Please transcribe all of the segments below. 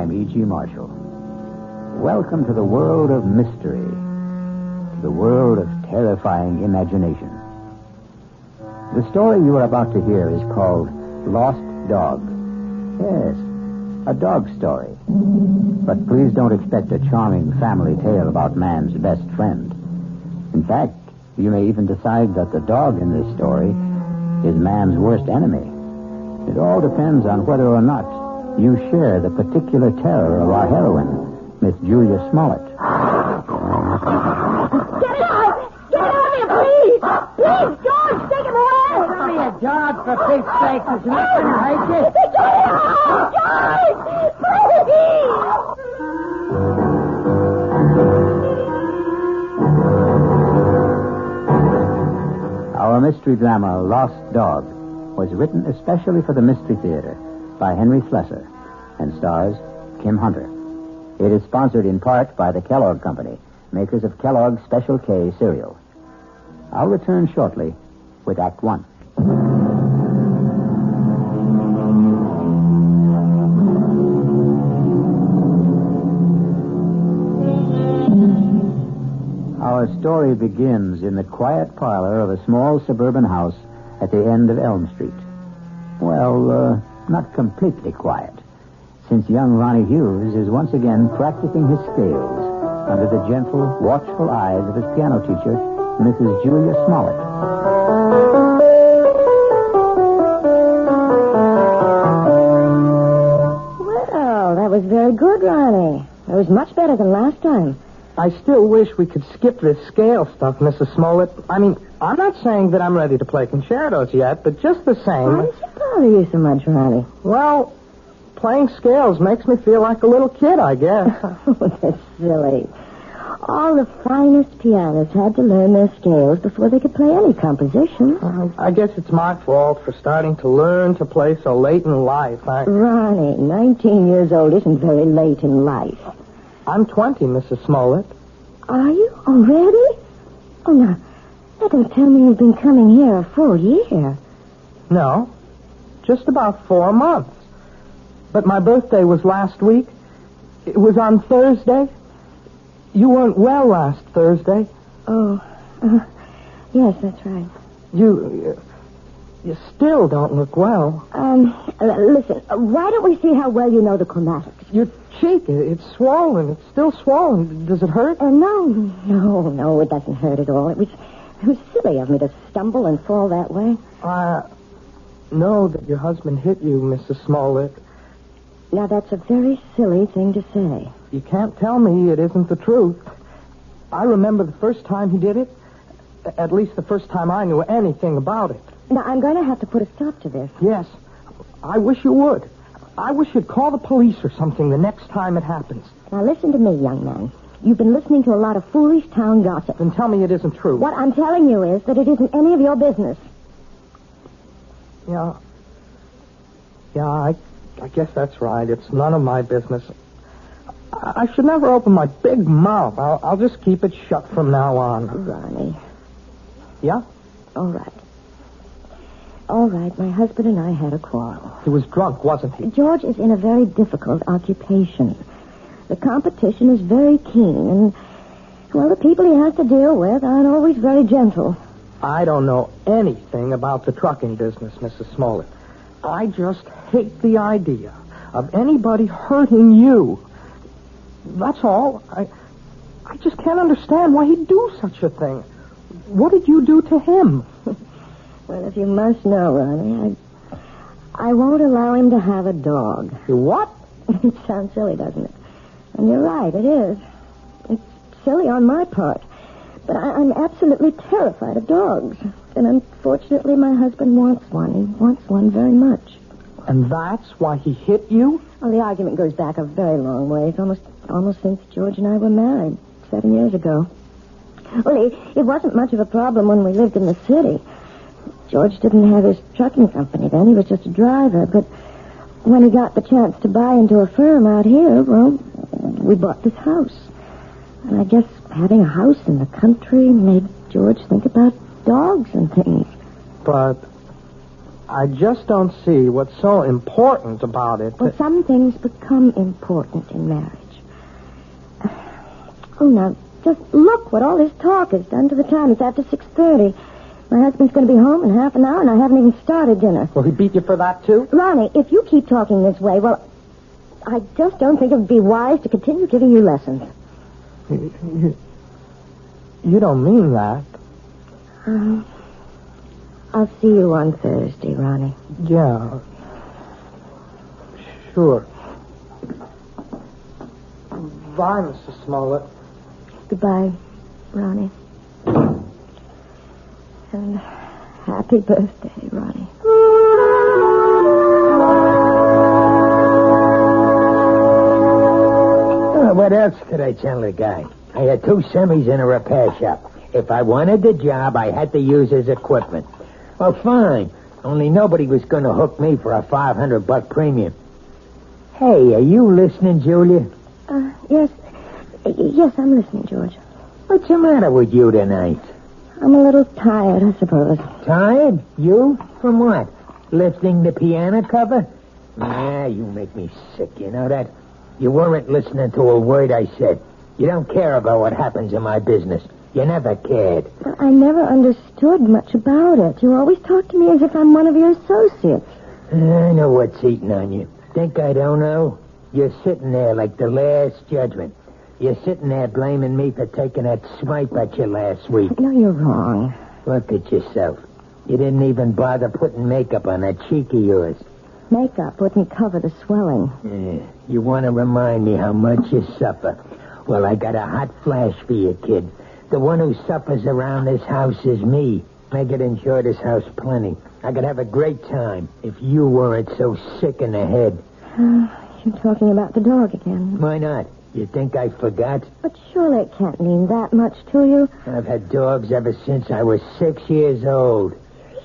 I'm E.G. Marshall. Welcome to the world of mystery, to the world of terrifying imagination. The story you are about to hear is called Lost Dog. Yes, a dog story. But please don't expect a charming family tale about man's best friend. In fact, you may even decide that the dog in this story is man's worst enemy. It all depends on whether or not you share the particular terror of our heroine, Miss Julia Smollett. Get out! Get out of here, please! Please, George, take him away! Give me a dog, for Pete's sake. It's not going to hurt you. George! Please! Our mystery drama, Lost Dog, was written especially for the Mystery Theater by Henry Slesar and stars Kim Hunter. It is sponsored in part by the Kellogg Company, makers of Kellogg's Special K cereal. I'll return shortly with Act One. Our story begins in the quiet parlor of a small suburban house at the end of Elm Street. Well, not completely quiet, since young Ronnie Hughes is once again practicing his scales under the gentle, watchful eyes of his piano teacher, Mrs. Julia Smollett. Well, that was very good, Ronnie. It was much better than last time. I still wish we could skip this scale stuff, Mrs. Smollett. I mean, I'm not saying that I'm ready to play concertos yet, but just the same... Why does it bother you so much, Ronnie? Well, playing scales makes me feel like a little kid, I guess. Oh, that's silly. All the finest pianists had to learn their scales before they could play any composition. I guess it's my fault for starting to learn to play so late in life. Ronnie, 19 years old isn't very late in life. I'm 20, Mrs. Smollett. Are you? Already? Oh, now, that don't tell me you've been coming here a full year. No, just about 4 months. But my birthday was last week. It was on Thursday. You weren't well last Thursday. Oh, yes, that's right. You still don't look well. Listen, why don't we see how well you know the chromatics? Your cheek, it's swollen. It's still swollen. Does it hurt? No, it doesn't hurt at all. It was silly of me to stumble and fall that way. I know that your husband hit you, Mrs. Smollett. Now, that's a very silly thing to say. You can't tell me it isn't the truth. I remember the first time he did it. At least the first time I knew anything about it. Now, I'm going to have to put a stop to this. Yes. I wish you would. I wish you'd call the police or something the next time it happens. Now, listen to me, young man. You've been listening to a lot of foolish town gossip. Then tell me it isn't true. What I'm telling you is that it isn't any of your business. Yeah, I guess that's right. It's none of my business. I should never open my big mouth. I'll just keep it shut from now on. Ronnie. Yeah? All right. My husband and I had a quarrel. He was drunk, wasn't he? George is in a very difficult occupation. The competition is very keen, and, well, the people he has to deal with aren't always very gentle. I don't know anything about the trucking business, Mrs. Smollett. I just hate the idea of anybody hurting you. That's all. I just can't understand why he'd do such a thing. What did you do to him? Well, if you must know, Ronnie, I won't allow him to have a dog. You what? It sounds silly, doesn't it? And you're right, it is. It's silly on my part. But I'm absolutely terrified of dogs. And unfortunately, my husband wants one. He wants one very much. And that's why he hit you? Well, the argument goes back a very long ways, almost since George and I were married 7 years ago. Well, it wasn't much of a problem when we lived in the city. George didn't have his trucking company then. He was just a driver. But when he got the chance to buy into a firm out here, well, we bought this house. And I guess having a house in the country made George think about dogs and things. But I just don't see what's so important about it. Well, some things become important in marriage. Oh, now, just look what all this talk has done to the time. It's after 6:30. My husband's going to be home in half an hour, and I haven't even started dinner. Will he beat you for that, too? Ronnie, if you keep talking this way, well, I just don't think it would be wise to continue giving you lessons. You don't mean that. I'll see you on Thursday, Ronnie. Yeah. Sure. Bye, Mrs. Smollett. Goodbye, Ronnie. And happy birthday, Ronnie. What else could I tell the guy? I had 2 semis in a repair shop. If I wanted the job, I had to use his equipment. Well, fine. Only nobody was going to hook me for a $500 premium. Hey, are you listening, Julia? Yes. Yes, I'm listening, George. What's the matter with you tonight? I'm a little tired, I suppose. Tired? You? From what? Lifting the piano cover? Nah, you make me sick, you know that? You weren't listening to a word I said. You don't care about what happens in my business. You never cared. Well, I never understood much about it. You always talk to me as if I'm one of your associates. I know what's eating on you. Think I don't know? You're sitting there like the last judgment. You're sitting there blaming me for taking that swipe at you last week. No, you're wrong. Look at yourself. You didn't even bother putting makeup on that cheek of yours. Makeup wouldn't cover the swelling. You want to remind me how much you suffer. Well, I got a hot flash for you, kid. The one who suffers around this house is me. I could enjoy this house plenty. I could have a great time if you weren't so sick in the head. You're talking about the dog again. Why not? You think I forgot? But surely it can't mean that much to you. I've had dogs ever since I was 6 years old.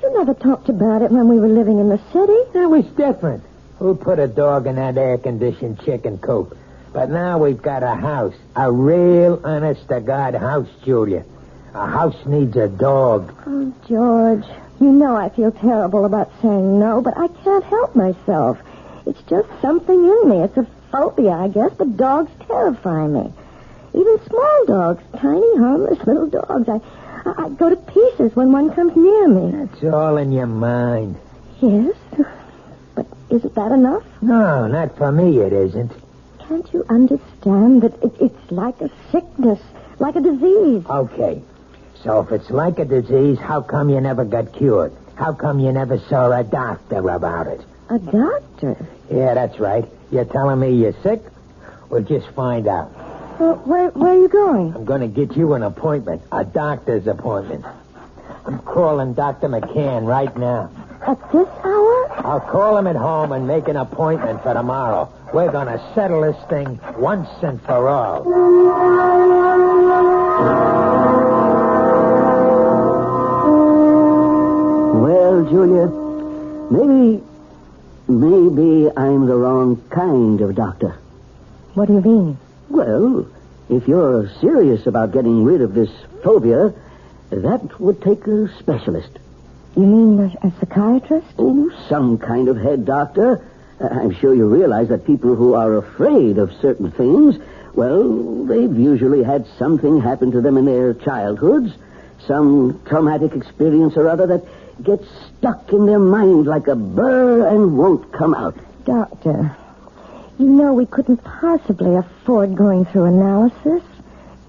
You never talked about it when we were living in the city. That was different. Who put a dog in that air-conditioned chicken coop? But now we've got a house. A real, honest-to-God house, Julia. A house needs a dog. Oh, George, you know I feel terrible about saying no, but I can't help myself. It's just something in me. It's a phobia, I guess, but dogs terrify me. Even small dogs, tiny, harmless little dogs. I go to pieces when one comes near me. That's all in your mind. Yes, but isn't that enough? No, not for me it isn't. Can't you understand that it's like a sickness, like a disease? Okay, so if it's like a disease, how come you never got cured? How come you never saw a doctor about it? A doctor? Yeah, that's right. You're telling me you're sick? We'll just find out. Well, where are you going? I'm going to get you an appointment, a doctor's appointment. I'm calling Dr. McCann right now. At this hour? I'll call him at home and make an appointment for tomorrow. We're going to settle this thing once and for all. Well, Julia, maybe I'm the wrong kind of doctor. What do you mean? Well, if you're serious about getting rid of this phobia, that would take a specialist. You mean a psychiatrist? Oh, some kind of head doctor. I'm sure you realize that people who are afraid of certain things, well, they've usually had something happen to them in their childhoods, some traumatic experience or other that gets stuck in their mind like a burr and won't come out. Doctor, you know we couldn't possibly afford going through analysis.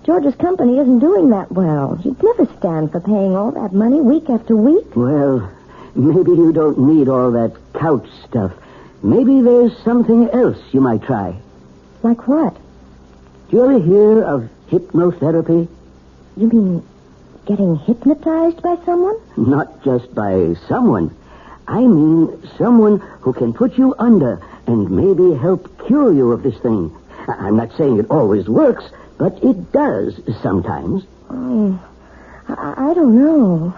George's company isn't doing that well. He'd never stand for paying all that money week after week. Well, maybe you don't need all that couch stuff. Maybe there's something else you might try. Like what? Do you ever hear of hypnotherapy? You mean getting hypnotized by someone? Not just by someone. I mean someone who can put you under and maybe help cure you of this thing. I'm not saying it always works, but it does sometimes. Oh, I don't know.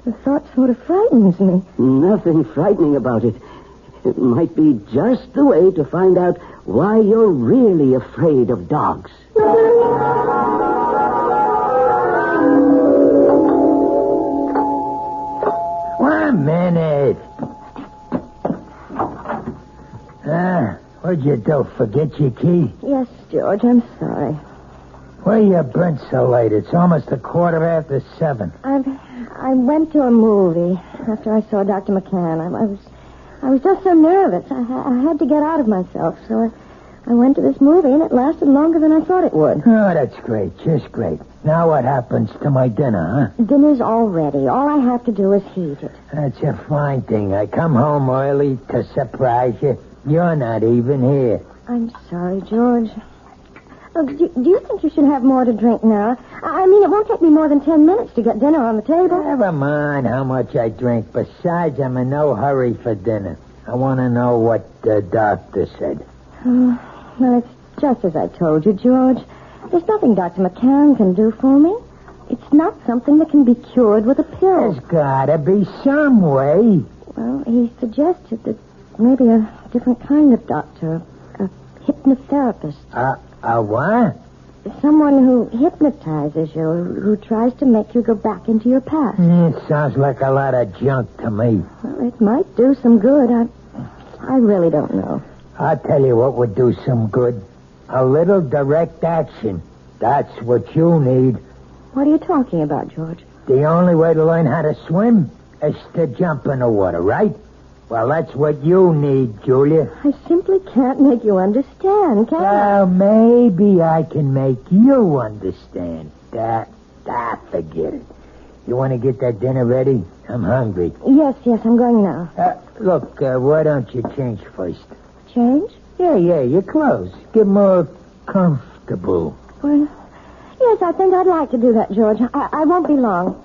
The thought sort of frightens me. Nothing frightening about it. It might be just the way to find out why you're really afraid of dogs. What a minute. it. What'd you do? Forget your key? Yes, George, I'm sorry. Why you been so late? It's almost 7:15. I went to a movie after I saw Dr. McCann. I was just so nervous. I had to get out of myself, so I went to this movie, and it lasted longer than I thought it would. Oh, that's great. Just great. Now what happens to my dinner, huh? Dinner's all ready. All I have to do is heat it. That's a fine thing. I come home early to surprise you. You're not even here. I'm sorry, George. Oh, do you think you should have more to drink now? I mean, it won't take me more than 10 minutes to get dinner on the table. Never mind how much I drink. Besides, I'm in no hurry for dinner. I want to know what the doctor said. Well, it's just as I told you, George. There's nothing Dr. McCann can do for me. It's not something that can be cured with a pill. There's gotta be some way. Well, he suggested that maybe a different kind of doctor, a hypnotherapist. A what? Someone who hypnotizes you, who tries to make you go back into your past. Sounds like a lot of junk to me. Well, it might do some good. I really don't know. I'll tell you what would do some good. A little direct action. That's what you need. What are you talking about, George? The only way to learn how to swim is to jump in the water, right? Well, that's what you need, Julia. I simply can't make you understand, can I? Well, maybe I can make you understand. Forget it. You want to get that dinner ready? I'm hungry. Yes, I'm going now. Look, why don't you change first? Change? Yeah, your clothes. Get more comfortable. Well, yes, I think I'd like to do that, George. I won't be long.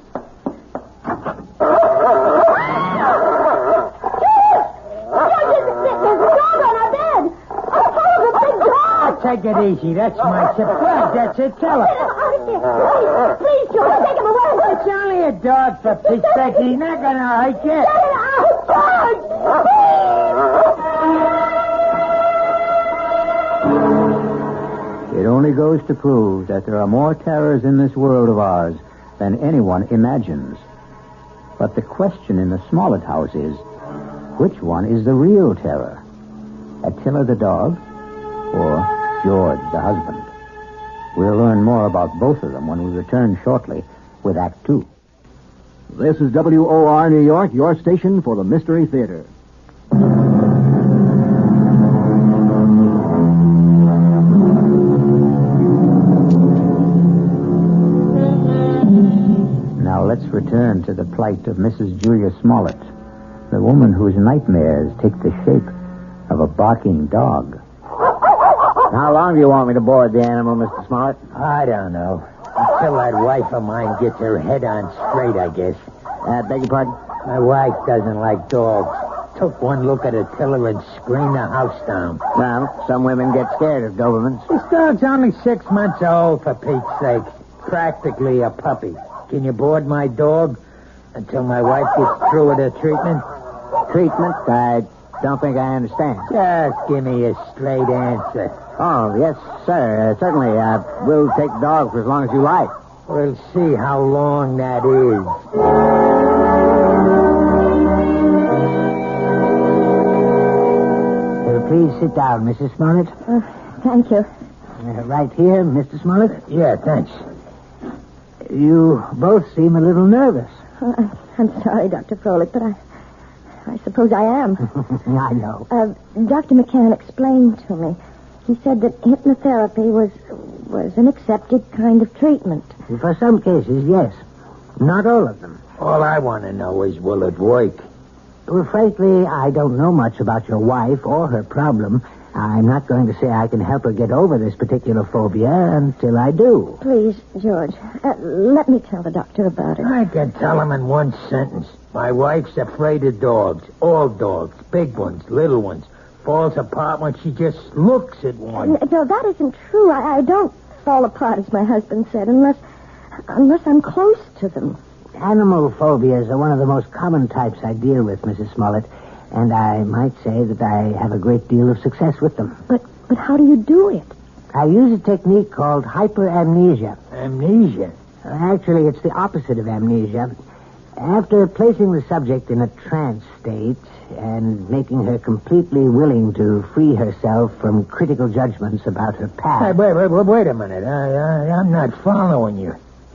Take it easy. That's my surprise. That's it. Tell her. Please, George, take him away. It's only a dog, for Pete's sake. He's not going to hurt you. Get it out, George! It only goes to prove that there are more terrors in this world of ours than anyone imagines. But the question in the Smollett house is, which one is the real terror? Attila the dog or George the husband? We'll learn more about both of them when we return shortly with Act 2. This is WOR New York, your station for the Mystery Theater. Now let's return to the plight of Mrs. Julia Smollett, the woman whose nightmares take the shape of a barking dog. How long do you want me to board the animal, Mr. Smollett? I don't know. Until that wife of mine gets her head on straight, I guess. Beg your pardon? My wife doesn't like dogs. Took one look at Attila and screamed the house down. Well, some women get scared of Dobermans. This dog's only 6 months old, for Pete's sake. Practically a puppy. Can you board my dog until my wife gets through with her treatment? Treatment? I don't think I understand. Just give me a straight answer. Oh, yes, sir. Certainly. We'll take the dog for as long as you like. We'll see how long that is. Please sit down, Mrs. Smollett. Thank you. Right here, Mr. Smollett. Yeah, thanks. You both seem a little nervous. I'm sorry, Dr. Froelich, but I suppose I am. I know. Dr. McCann explained to me. He said that hypnotherapy was an accepted kind of treatment. For some cases, yes. Not all of them. All I want to know is, will it work? Well, frankly, I don't know much about your wife or her problem. I'm not going to say I can help her get over this particular phobia until I do. Please, George, let me tell the doctor about it. I can tell him in one sentence. My wife's afraid of dogs. All dogs. Big ones, little ones. Falls apart when she just looks at one. No, that isn't true. I don't fall apart, as my husband said, unless I'm close to them. Animal phobias are one of the most common types I deal with, Mrs. Smollett, and I might say that I have a great deal of success with them. But how do you do it? I use a technique called hyperamnesia. Amnesia? Actually, it's the opposite of amnesia. After placing the subject in a trance state and making her completely willing to free herself from critical judgments about her past... Wait a minute. I'm not following you.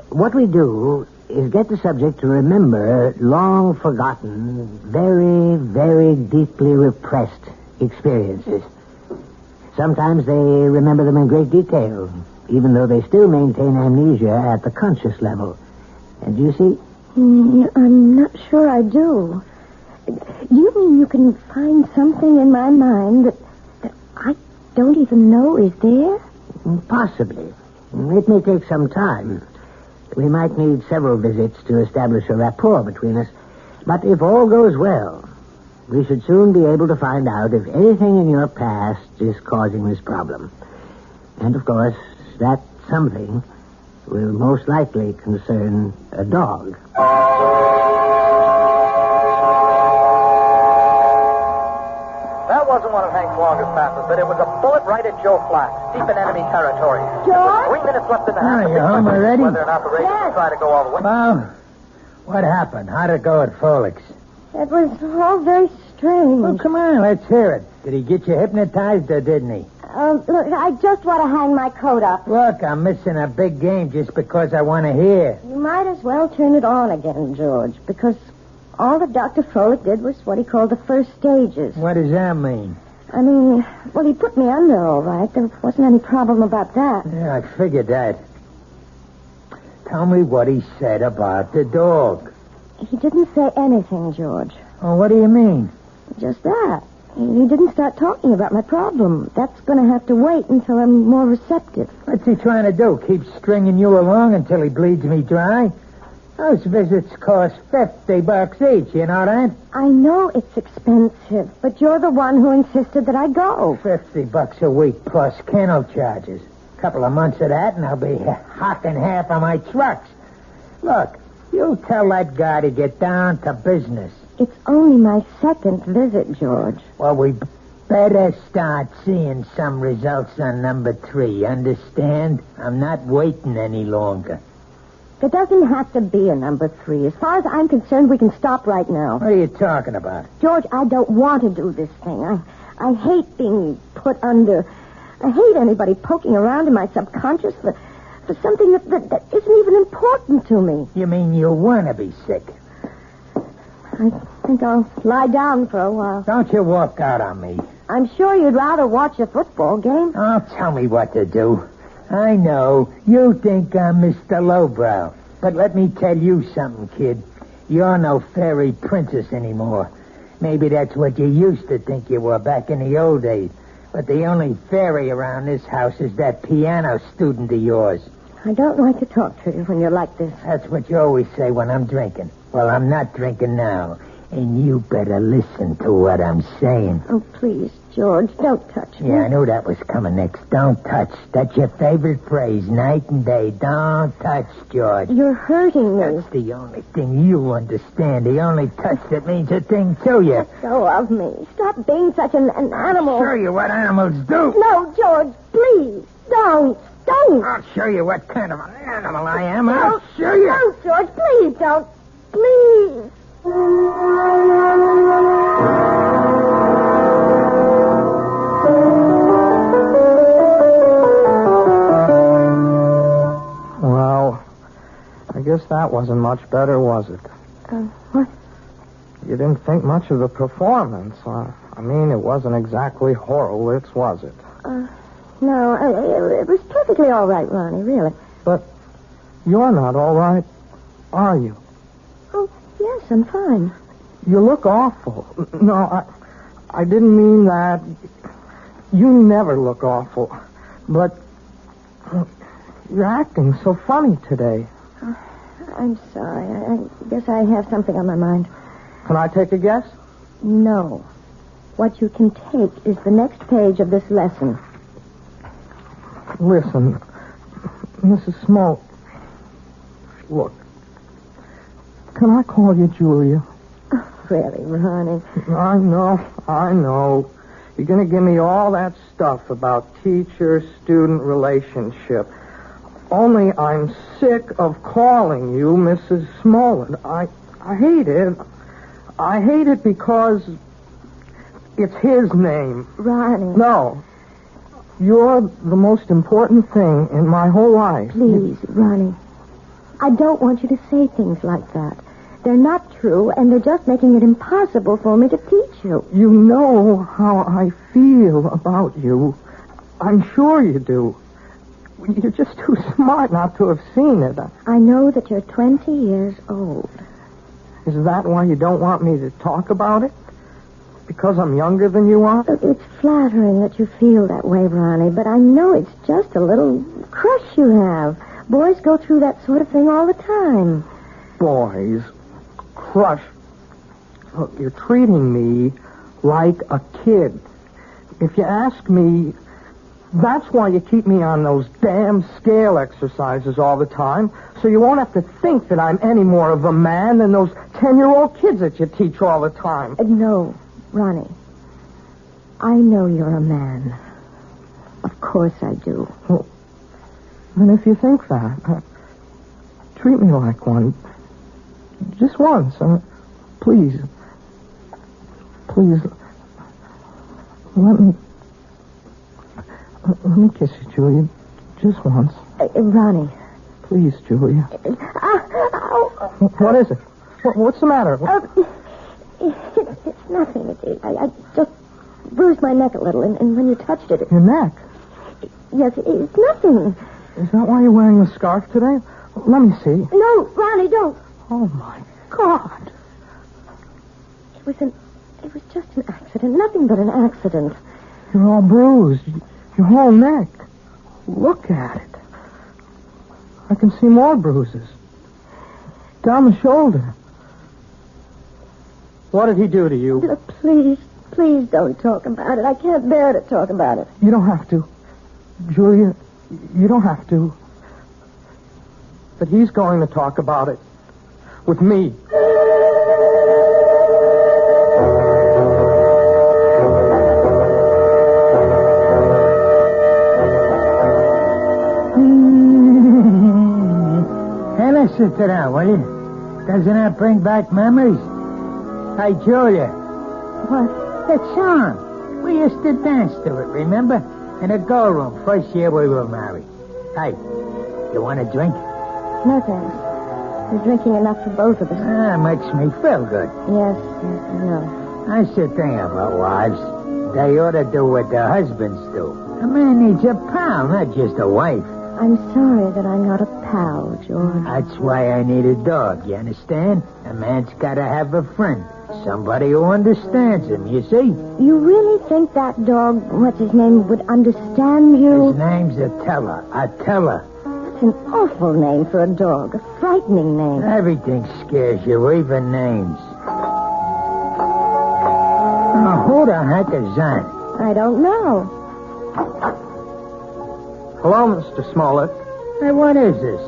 What we do is get the subject to remember long-forgotten, very, very deeply repressed experiences. Sometimes they remember them in great detail, even though they still maintain amnesia at the conscious level. And do you see? I'm not sure I do. Do you mean you can find something in my mind that I don't even know is there? Possibly. It may take some time. We might need several visits to establish a rapport between us. But if all goes well, we should soon be able to find out if anything in your past is causing this problem. And, of course, that something will most likely concern a dog. That wasn't one of Hank's longest passes, but it was a bullet right at Joe Flax, deep in enemy territory. George? 3 minutes left in the half. You home already? Whether or not the Raiders will try to go all the way. Well, what happened? How'd it go at Folix? It was all very strange. Oh, come on, let's hear it. Did he get you hypnotized or didn't he? Look, I just want to hang my coat up. Look, I'm missing a big game just because I want to hear. You might as well turn it on again, George, because all that Dr. Froelich did was what he called the first stages. What does that mean? I mean, well, he put me under all right. There wasn't any problem about that. Yeah, I figured that. Tell me what he said about the dog. He didn't say anything, George. Oh, what do you mean? Just that. He didn't start talking about my problem. That's going to have to wait until I'm more receptive. What's he trying to do? Keep stringing you along until he bleeds me dry? Those visits cost $50 each, you know that? I know it's expensive, but you're the one who insisted that I go. $50 a week plus kennel charges. A couple of months of that, and I'll be hocking half of my trucks. Look, you tell that guy to get down to business. It's only my second visit, George. Well, we better start seeing some results on number 3, understand? I'm not waiting any longer. There doesn't have to be a number 3. As far as I'm concerned, we can stop right now. What are you talking about? George, I don't want to do this thing. I hate being put under. I hate anybody poking around in my subconscious for something that isn't even important to me. You mean you want to be sick? I think I'll lie down for a while. Don't you walk out on me. I'm sure you'd rather watch a football game. Oh, tell me what to do. I know. You think I'm Mr. Lowbrow. But let me tell you something, kid. You're no fairy princess anymore. Maybe that's what you used to think you were back in the old days. But the only fairy around this house is that piano student of yours. I don't like to talk to you when you're like this. That's what you always say when I'm drinking. Well, I'm not drinking now. And you better listen to what I'm saying. Oh, please, George, don't touch me. Yeah, I knew that was coming next. Don't touch. That's your favorite phrase, night and day. Don't touch, George. You're hurting me. That's the only thing you understand. The only touch that means a thing to you. Let go of me. Stop being such an animal. I'll show you what animals do. No, George, please, don't. I'll show you what kind of an animal I am. I'll show you. No, George, please don't. Please. Well, I guess that wasn't much better, was it? What? You didn't think much of the performance. I mean, it wasn't exactly Horowitz, was it? No, it was perfectly all right, Ronnie, really. But you're not all right, are you? Oh, yes, I'm fine. You look awful. No, I didn't mean that. You never look awful. But you're acting so funny today. I'm sorry. I guess I have something on my mind. Can I take a guess? No. What you can take is the next page of this lesson. Listen, Mrs. Smoke. Look. Can I call you Julia? Oh, really, Ronnie? I know. You're going to give me all that stuff about teacher-student relationship. Only I'm sick of calling you Mrs. Smollett. I hate it. I hate it because it's his name. Ronnie. No. You're the most important thing in my whole life. Please, Ronnie. I don't want you to say things like that. They're not true, and they're just making it impossible for me to teach you. You know how I feel about you. I'm sure you do. You're just too smart not to have seen it. I know that you're 20 years old. Is that why you don't want me to talk about it? Because I'm younger than you are? It's flattering that you feel that way, Ronnie, but I know it's just a little crush you have. Boys go through that sort of thing all the time. Boys. Crush. Look, you're treating me like a kid. If you ask me, that's why you keep me on those damn scale exercises all the time, so you won't have to think that I'm any more of a man than those 10-year-old kids that you teach all the time. No, Ronnie. I know you're a man. Of course I do. Well, and if you think that, treat me like one. Just once. Please. Please. Let me kiss you, Julia. Just once. Ronnie. Please, Julia. What is it? What's the matter? It's nothing. I just bruised my neck a little, and when you touched it... Your neck? Yes, it's nothing. Is that why you're wearing the scarf today? Let me see. No, Ronnie, don't. Oh, my God. It was just an accident. Nothing but an accident. You're all bruised. Your whole neck. Look at it. I can see more bruises. Down the shoulder. What did he do to you? Look, please don't talk about it. I can't bear to talk about it. You don't have to. Julia, you don't have to. But he's going to talk about it. With me. Hannah, sit down, will you? Doesn't that bring back memories? Hey, Julia. What? That song. We used to dance to it, remember? In the girl room, first year we were married. Hey, you want a drink? No, thanks. You're drinking enough for both of us. Makes me feel good. Yes, I know. I should think about wives. They ought to do what their husbands do. A man needs a pal, not just a wife. I'm sorry that I'm not a pal, George. That's why I need a dog, you understand? A man's got to have a friend. Somebody who understands him, you see? You really think that dog, what's his name, would understand you? His name's Attila. Attila. That's an awful name for a dog. A frightening name. Everything scares you, even names. Oh, who the heck is that? I don't know. Hello, Mr. Smollett. Hey, what is this?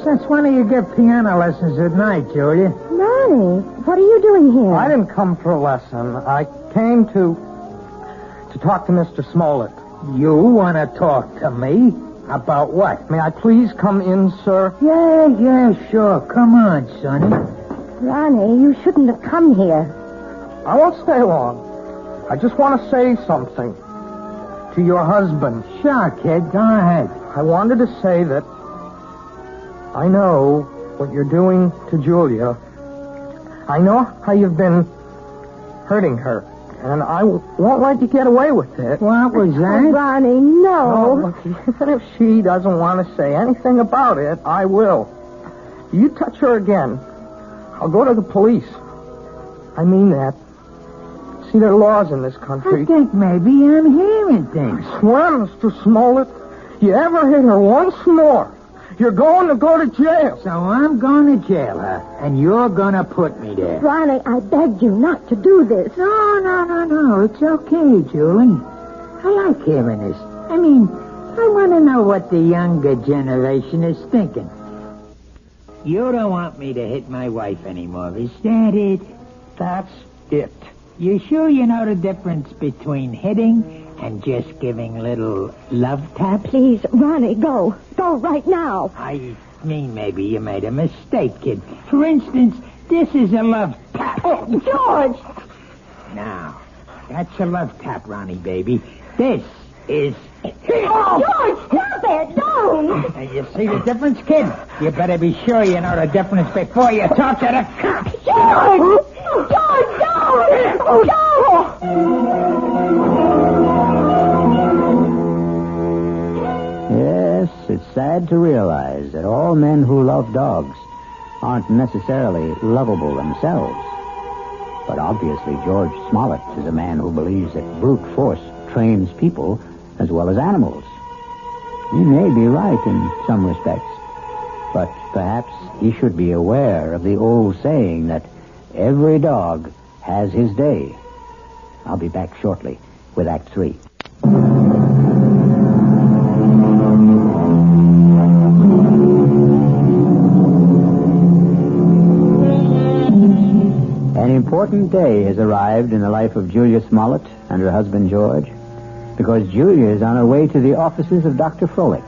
Since when do you give piano lessons at night, Julia? Ronnie, what are you doing here? I didn't come for a lesson. I came to talk to Mr. Smollett. You want to talk to me? About what? May I please come in, sir? Yeah, sure. Come on, Sonny. Ronnie, you shouldn't have come here. I won't stay long. I just want to say something to your husband. Sure, kid. Go ahead. I wanted to say that I know what you're doing to Julia. I know how you've been hurting her, and I won't let you get away with it. What was that? Oh, Ronnie, no. Look, even if she doesn't want to say anything about it, I will. You touch her again, I'll go to the police. I mean that. See, there are laws in this country. I think maybe I'm hearing things. I swear, Mr. Smollett, you ever hit her once more, you're going to go to jail. So I'm going to jail, huh? And you're going to put me there. Ronnie, I begged you not to do this. No. It's okay, Julie. I like hearing this. I mean, I want to know what the younger generation is thinking. You don't want me to hit my wife anymore, is that it? That's it. You sure you know the difference between hitting and just giving little love taps? Please, Ronnie, go. Go right now. I mean, maybe you made a mistake, kid. For instance, This is a love tap. George! Now, that's a love tap, Ronnie, baby. This is... Oh, George, stop it! Don't! You see the difference, kid? You better be sure you know the difference before you talk to the cops. George! George, don't! Yes, it's sad to realize that all men who love dogs aren't necessarily lovable themselves. But obviously George Smollett is a man who believes that brute force trains people as well as animals. He may be right in some respects, but perhaps he should be aware of the old saying that every dog has his day. I'll be back shortly with Act 3. An important day has arrived in the life of Julia Smollett and her husband George, because Julia is on her way to the offices of Dr. Froelich,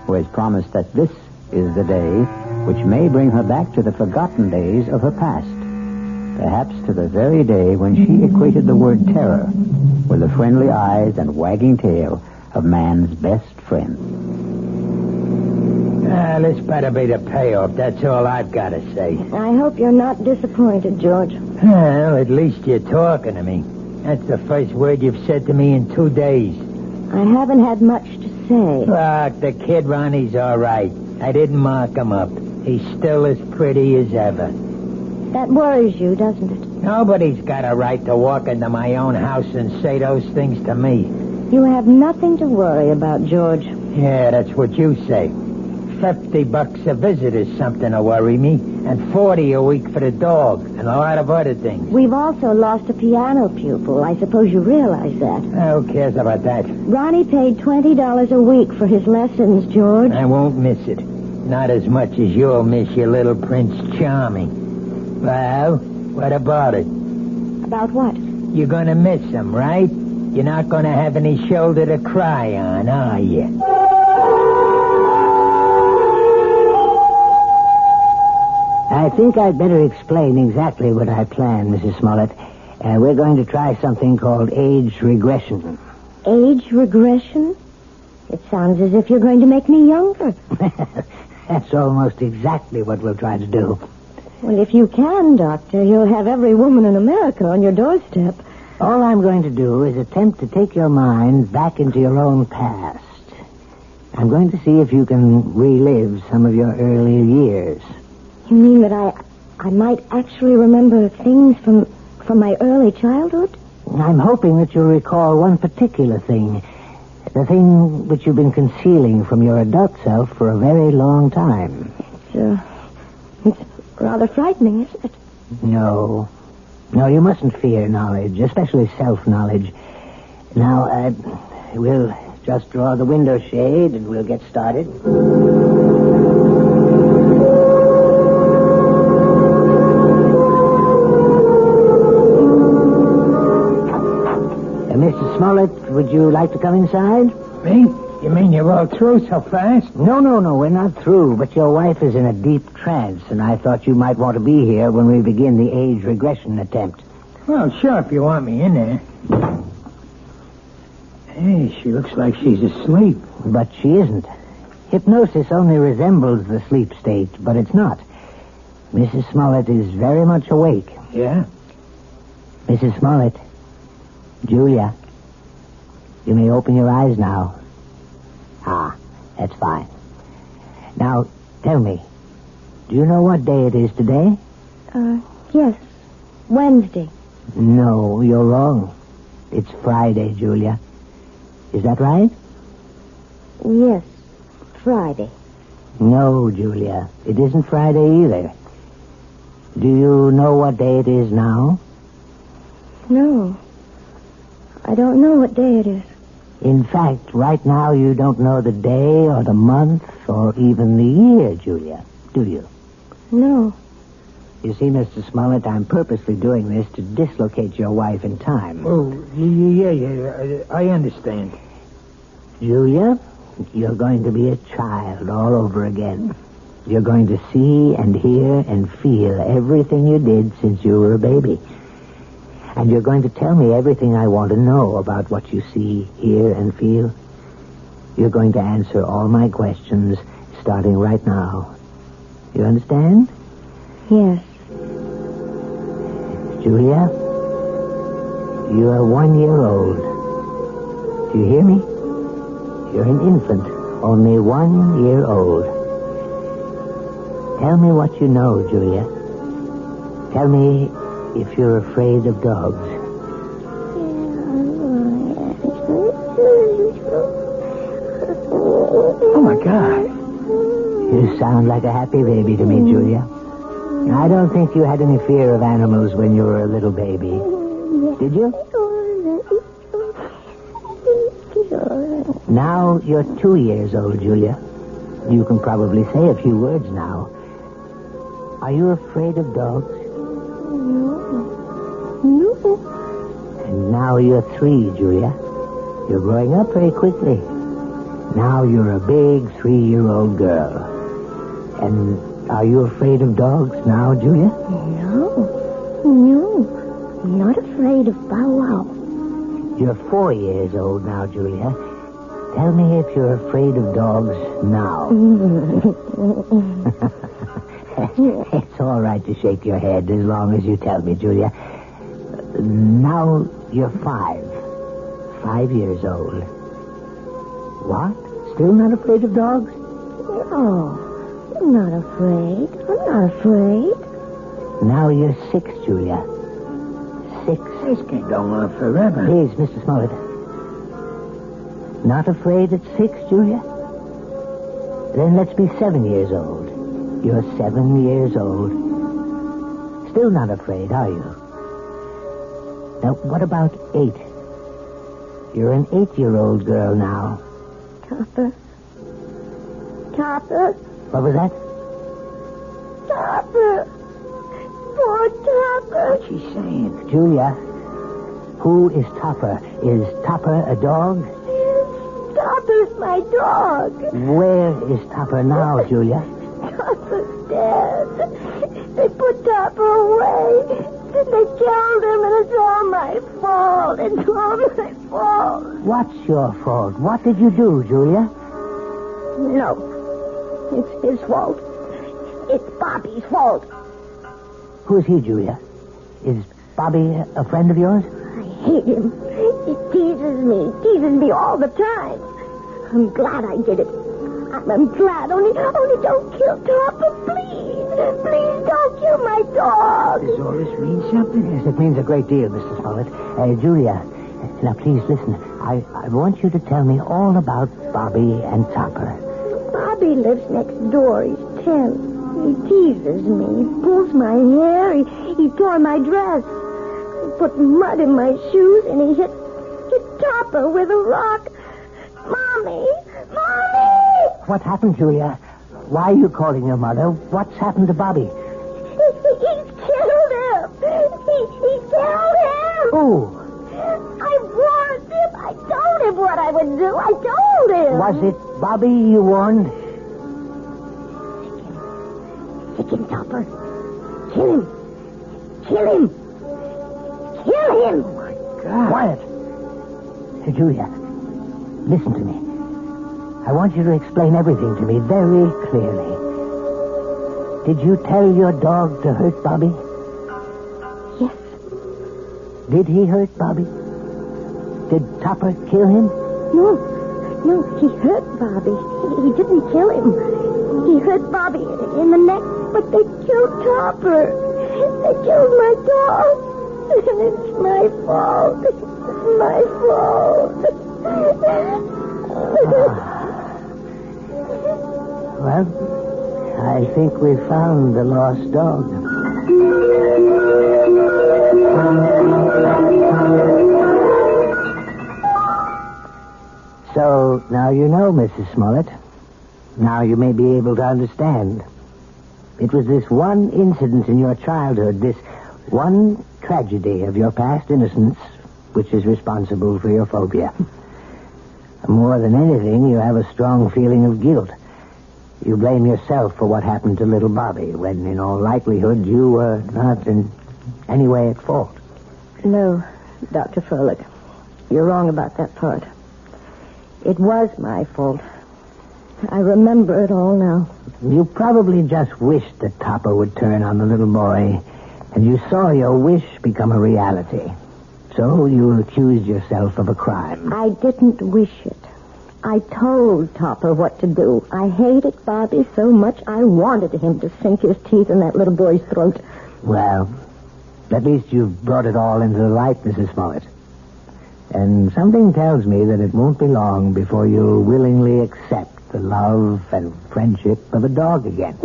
who has promised that this is the day which may bring her back to the forgotten days of her past, perhaps to the very day when she equated the word terror with the friendly eyes and wagging tail of man's best friend. This better be the payoff. That's all I've got to say. I hope you're not disappointed, George. Well, at least you're talking to me. That's the first word you've said to me in 2 days. I haven't had much to say. Look, the kid Ronnie's all right. I didn't mark him up. He's still as pretty as ever. That worries you, doesn't it? Nobody's got a right to walk into my own house and say those things to me. You have nothing to worry about, George. Yeah, that's what you say. $50 a visit is something to worry me, and $40 a week for the dog, and a lot of other things. We've also lost a piano pupil. I suppose you realize that. Who cares about that? Ronnie paid $20 a week for his lessons, George. I won't miss it. Not as much as you'll miss your little Prince Charming. Well, what about it? About what? You're going to miss him, right? You're not going to have any shoulder to cry on, are you? I think I'd better explain exactly what I plan, Mrs. Smollett. We're going to try something called age regression. Age regression? It sounds as if you're going to make me younger. That's almost exactly what we'll try to do. Well, if you can, Doctor, you'll have every woman in America on your doorstep. All I'm going to do is attempt to take your mind back into your own past. I'm going to see if you can relive some of your earlier years. You mean that I might actually remember things from my early childhood? I'm hoping that you'll recall one particular thing. The thing which you've been concealing from your adult self for a very long time. It's rather frightening, isn't it? No, you mustn't fear knowledge, especially self-knowledge. Now, we'll just draw the window shade and we'll get started. Mrs. Smollett, would you like to come inside? Me? You mean you're all through so fast? No, we're not through, but your wife is in a deep trance, and I thought you might want to be here when we begin the age regression attempt. Well, sure, if you want me in there. Hey, she looks like she's asleep. But she isn't. Hypnosis only resembles the sleep state, but it's not. Mrs. Smollett is very much awake. Yeah? Mrs. Smollett, Julia, you may open your eyes now. Ah, that's fine. Now, tell me, do you know what day it is today? Yes. Wednesday. No, you're wrong. It's Friday, Julia. Is that right? Yes, Friday. No, Julia, it isn't Friday either. Do you know what day it is now? No. I don't know what day it is. In fact, right now you don't know the day or the month or even the year, Julia, do you? No. You see, Mr. Smollett, I'm purposely doing this to dislocate your wife in time. Oh, yeah, I understand. Julia, you're going to be a child all over again. You're going to see and hear and feel everything you did since you were a baby. And you're going to tell me everything I want to know about what you see, hear, and feel. You're going to answer all my questions starting right now. You understand? Yes. Julia, you are 1 year old. Do you hear me? You're an infant, only 1 year old. Tell me what you know, Julia. Tell me if you're afraid of dogs. Oh, my God. You sound like a happy baby to me, Julia. I don't think you had any fear of animals when you were a little baby. Did you? Now you're 2 years old, Julia. You can probably say a few words now. Are you afraid of dogs? No. And now you're 3, Julia. You're growing up very quickly. Now you're a big 3-year-old girl. And are you afraid of dogs now, Julia? No. I'm not afraid of Bow Wow. You're 4 years old now, Julia. Tell me if you're afraid of dogs now. It's all right to shake your head as long as you tell me, Julia. Now you're 5. 5 years old. What? Still not afraid of dogs? No, I'm not afraid. Now you're 6, Julia. 6. This can go on forever. Please, Mr. Smollett. Not afraid at 6, Julia? Then let's be 7 years old. You're 7 years old. Still not afraid, are you? Now, what about 8? You're an 8-year-old girl now. Topper. What was that? Topper. Poor Topper. What's she saying? Julia, who is Topper? Is Topper a dog? Topper's my dog. Where is Topper now, Julia? Topper's dead. They put Topper away. They killed him, and it's all my fault. It's all my fault. What's your fault? What did you do, Julia? No. It's his fault. It's Bobby's fault. Who's he, Julia? Is Bobby a friend of yours? I hate him. He teases me all the time. I'm glad I did it. I'm glad. Only don't kill Topper, please. Please don't kill my dog. Does all this mean something? Yes, it means a great deal, Mr. Smollett. Julia, now please listen. I want you to tell me all about Bobby and Topper. Bobby lives next door. He's 10. He teases me. He pulls my hair. He tore my dress. He put mud in my shoes, and he hit Topper with a rock. Mommy! What happened, Julia? Why are you calling your mother? What's happened to Bobby? He's killed him. He killed him. Who? I warned him. I told him what I would do. I told him. Was it Bobby you warned? Sick him, Topper. Kill him. Oh, my God. Quiet. Julia, listen to me. I want you to explain everything to me very clearly. Did you tell your dog to hurt Bobby? Yes. Did he hurt Bobby? Did Topper kill him? No, he hurt Bobby. He didn't kill him. He hurt Bobby in the neck, but they killed Topper. They killed my dog. And it's my fault. It's my fault. Well, I think we found the lost dog. So, now you know, Mrs. Smollett. Now you may be able to understand. It was this one incident in your childhood, this one tragedy of your past innocence, which is responsible for your phobia. More than anything, you have a strong feeling of guilt. You blame yourself for what happened to little Bobby, when in all likelihood you were not in any way at fault. No, Dr. Froelich. You're wrong about that part. It was my fault. I remember it all now. You probably just wished that Topper would turn on the little boy, and you saw your wish become a reality. So you accused yourself of a crime. I didn't wish it. I told Topper what to do. I hated Bobby so much I wanted him to sink his teeth in that little boy's throat. Well, at least you've brought it all into the light, Mrs. Smollett. And something tells me that it won't be long before you'll willingly accept the love and friendship of a dog again.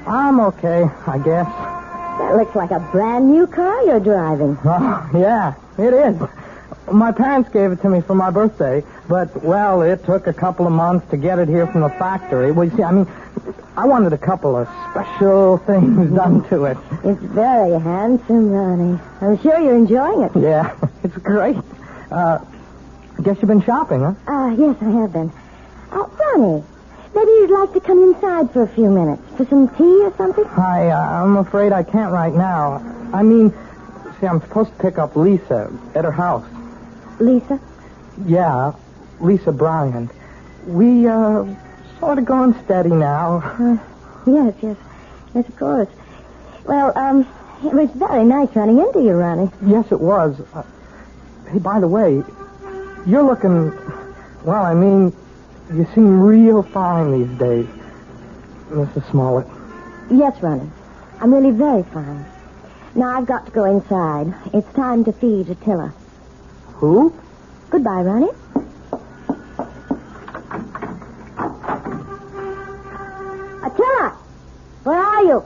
I'm okay, I guess. That looks like a brand new car you're driving. Oh, yeah, it is. My parents gave it to me for my birthday, but, well, it took a couple of months to get it here from the factory. Well, you see, I wanted a couple of special things done to it. It's very handsome, Ronnie. I'm sure you're enjoying it. Yeah, it's great. I guess you've been shopping, huh? Yes, I have been. Ronnie, maybe you'd like to come inside for a few minutes for some tea or something? I'm afraid I can't right now. See, I'm supposed to pick up Lisa at her house. Lisa? Yeah, Lisa Bryant. We, sort of going steady now. Yes, of course. Well, it was very nice running into you, Ronnie. Yes, it was. Hey, by the way, you're looking, you seem real fine these days, Mrs. Smollett. Yes, Ronnie. I'm really very fine. Now I've got to go inside. It's time to feed Attila. Who? Goodbye, Ronnie. Attila! Where are you?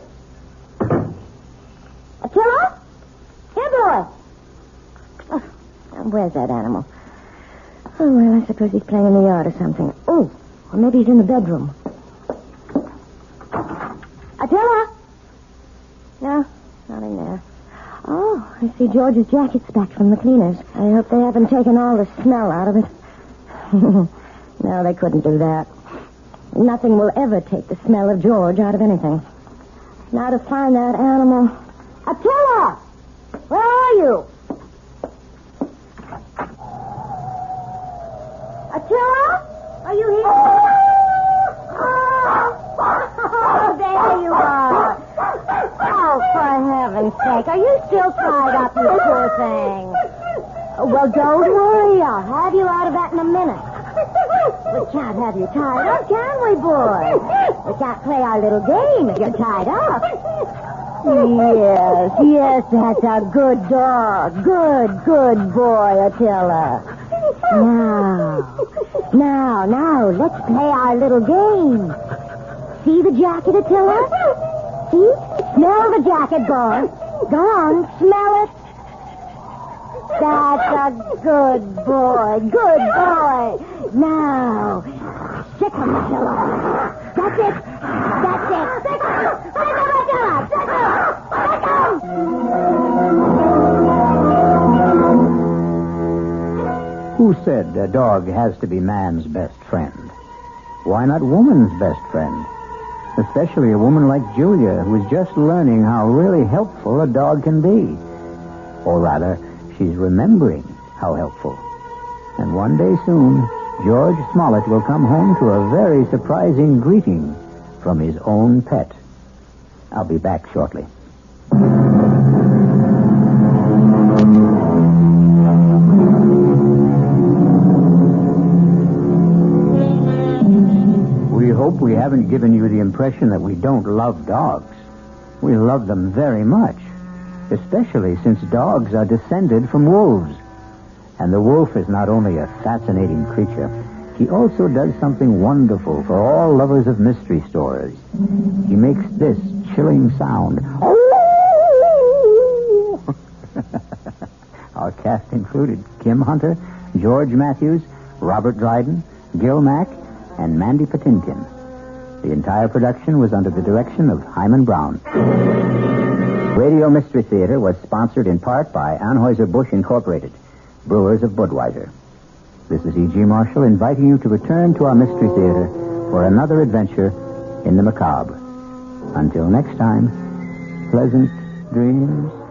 Attila? Here, boy. Oh, where's that animal? Oh, well, I suppose he's playing in the yard or something. Oh, or maybe he's in the bedroom. Attila? No, not in there. Oh, I see George's jacket's back from the cleaners. I hope they haven't taken all the smell out of it. No, they couldn't do that. Nothing will ever take the smell of George out of anything. Now to find that animal. Attila! Where are you? Attila? Are you here? Oh, there you are. Oh, for heaven's sake. Are you still tied up, you poor thing? Well, don't worry. I'll have you out of that in a minute. We can't have you tied up, can we, boy? We can't play our little game if you're tied up. Yes, that's a good dog. Good boy, Attila. Now, let's play our little game. See the jacket, Attila? See? Smell the jacket, boy. Go on, smell it. That's a good boy. Now, sick him, Attila. That's it. Sick him, Attila. Sick him. Who said a dog has to be man's best friend? Why not woman's best friend? Especially a woman like Julia, who is just learning how really helpful a dog can be. Or rather, she's remembering how helpful. And one day soon, George Smollett will come home to a very surprising greeting from his own pet. I'll be back shortly. We hope we haven't given you the impression that we don't love dogs. We love them very much, especially since dogs are descended from wolves. And the wolf is not only a fascinating creature, he also does something wonderful for all lovers of mystery stories. He makes this chilling sound. Our cast included Kim Hunter, George Matthews, Robert Dryden, Gil Mack, and Mandy Patinkin. The entire production was under the direction of Hyman Brown. Radio Mystery Theater was sponsored in part by Anheuser-Busch Incorporated, brewers of Budweiser. This is E.G. Marshall inviting you to return to our Mystery Theater for another adventure in the macabre. Until next time, pleasant dreams.